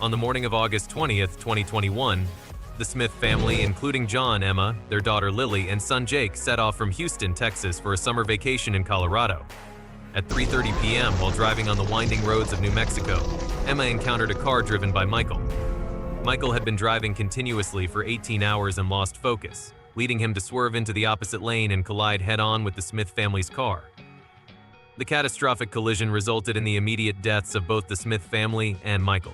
On the morning of August 20th, 2021, the Smith family, including John, Emma, their daughter Lily, and son Jake, set off from Houston, Texas for a summer vacation in Colorado. At 3:30 p.m., while driving on the winding roads of New Mexico, Emma encountered a car driven by Michael. Michael had been driving continuously for 18 hours and lost focus, leading him to swerve into the opposite lane and collide head-on with the Smith family's car. The catastrophic collision resulted in the immediate deaths of both the Smith family and Michael.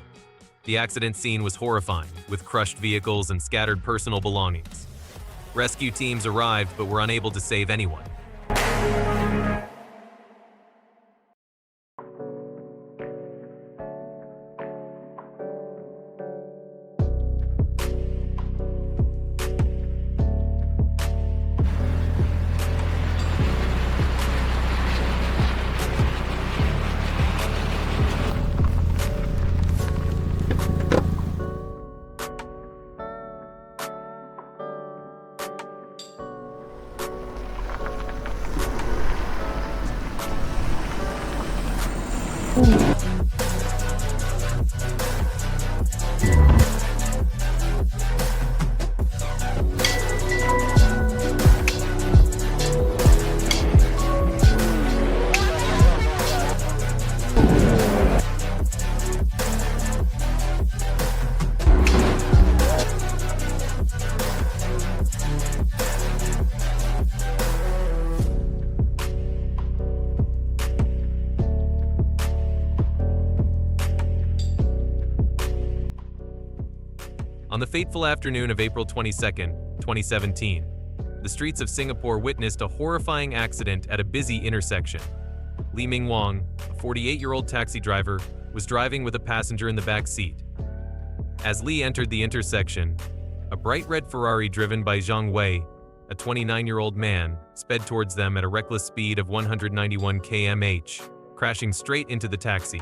The accident scene was horrifying, with crushed vehicles and scattered personal belongings. Rescue teams arrived but were unable to save anyone. On the fateful afternoon of April 22, 2017, the streets of Singapore witnessed a horrifying accident at a busy intersection. Lee Ming Wong, a 48-year-old taxi driver, was driving with a passenger in the back seat. As Lee entered the intersection, a bright red Ferrari driven by Zhang Wei, a 29-year-old man, sped towards them at a reckless speed of 191 km/h, crashing straight into the taxi.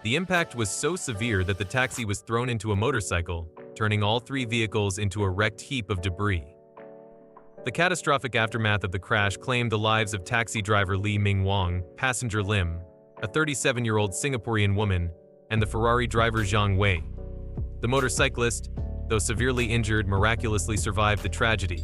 The impact was so severe that the taxi was thrown into a motorcycle, turning all three vehicles into a wrecked heap of debris. The catastrophic aftermath of the crash claimed the lives of taxi driver Lee Ming Wong, passenger Lim, a 37-year-old Singaporean woman, and the Ferrari driver Zhang Wei. The motorcyclist, though severely injured, miraculously survived the tragedy.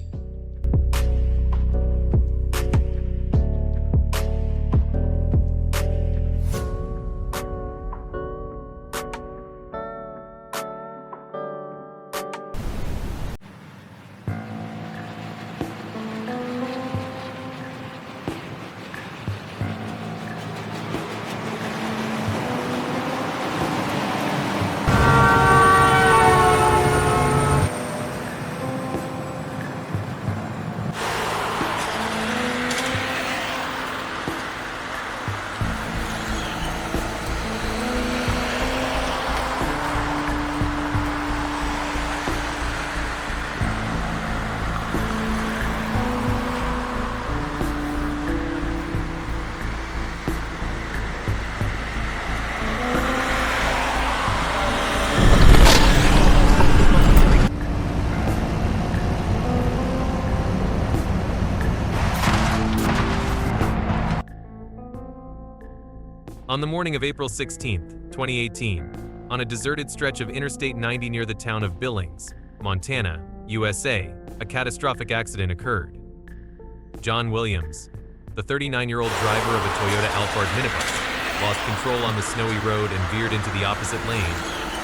On the morning of April 16, 2018, on a deserted stretch of Interstate 90 near the town of Billings, Montana, USA, a catastrophic accident occurred. John Williams, the 39-year-old driver of a Toyota Alphard minibus, lost control on the snowy road and veered into the opposite lane,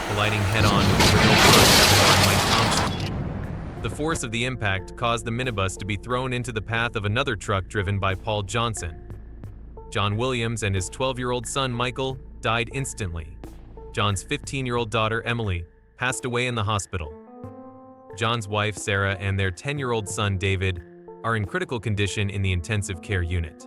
colliding head-on with the Renault truck driven by Mike Thompson. The force of the impact caused the minibus to be thrown into the path of another truck driven by Paul Johnson. John Williams and his 12-year-old son Michael died instantly. John's 15-year-old daughter Emily passed away in the hospital. John's wife Sarah and their 10-year-old son David are in critical condition in the intensive care unit.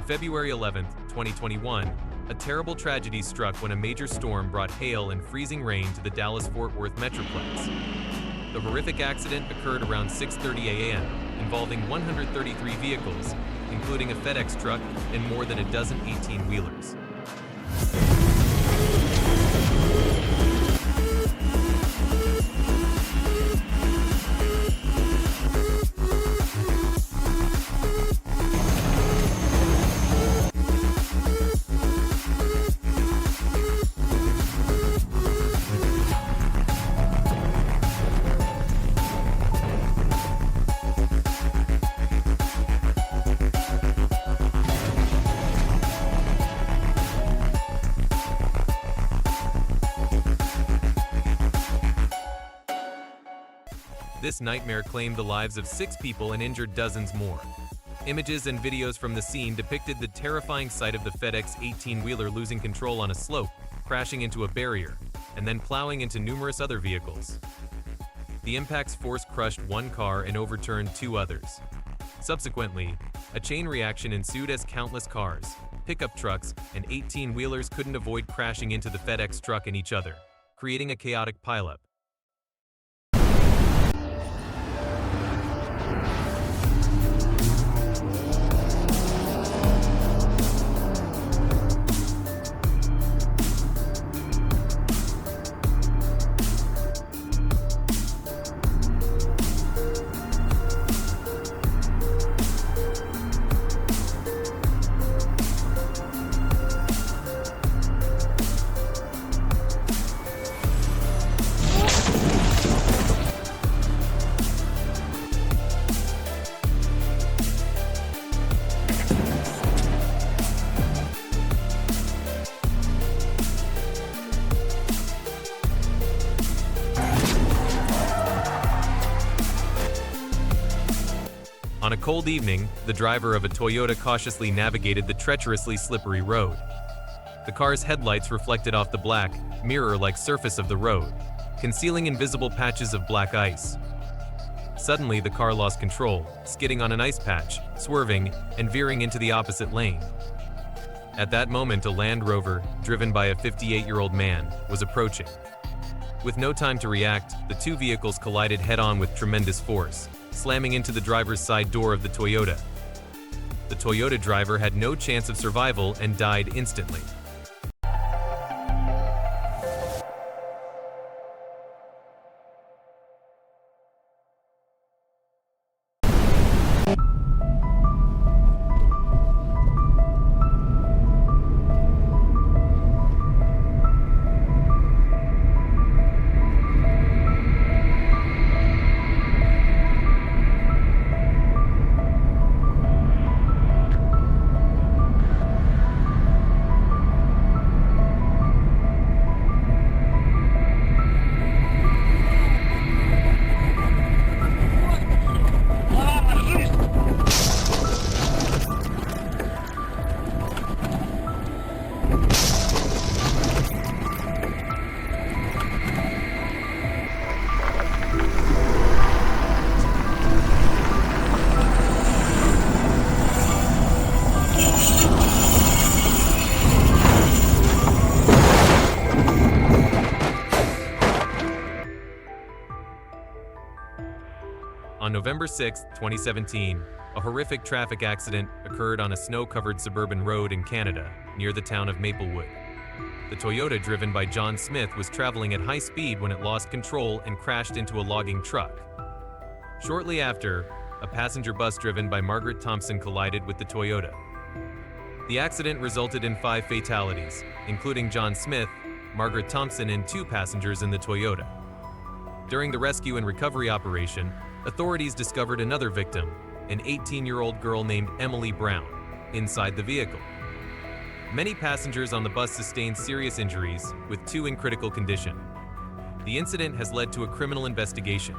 February 11, 2021, a terrible tragedy struck when a major storm brought hail and freezing rain to the Dallas-Fort Worth Metroplex. The horrific accident occurred around 6:30 a.m., involving 133 vehicles, including a FedEx truck and more than a dozen 18-wheelers. This nightmare claimed the lives of 6 people and injured dozens more. Images and videos from the scene depicted the terrifying sight of the FedEx 18-wheeler losing control on a slope, crashing into a barrier, and then plowing into numerous other vehicles. The impact's force crushed one car and overturned 2 others. Subsequently, a chain reaction ensued as countless cars, pickup trucks, and 18-wheelers couldn't avoid crashing into the FedEx truck and each other, creating a chaotic pileup. On a cold evening, the driver of a Toyota cautiously navigated the treacherously slippery road. The car's headlights reflected off the black, mirror-like surface of the road, concealing invisible patches of black ice. Suddenly, the car lost control, skidding on an ice patch, swerving, and veering into the opposite lane. At that moment, a Land Rover, driven by a 58-year-old man, was approaching. With no time to react, the 2 vehicles collided head-on with tremendous force, slamming into the driver's side door of the Toyota. The Toyota driver had no chance of survival and died instantly. On November 6, 2017, a horrific traffic accident occurred on a snow-covered suburban road in Canada, near the town of Maplewood. The Toyota driven by John Smith was traveling at high speed when it lost control and crashed into a logging truck. Shortly after, a passenger bus driven by Margaret Thompson collided with the Toyota. The accident resulted in 5 fatalities, including John Smith, Margaret Thompson, and 2 passengers in the Toyota. During the rescue and recovery operation, authorities discovered another victim, an 18-year-old girl named Emily Brown, inside the vehicle. Many passengers on the bus sustained serious injuries, with 2 in critical condition. The incident has led to a criminal investigation,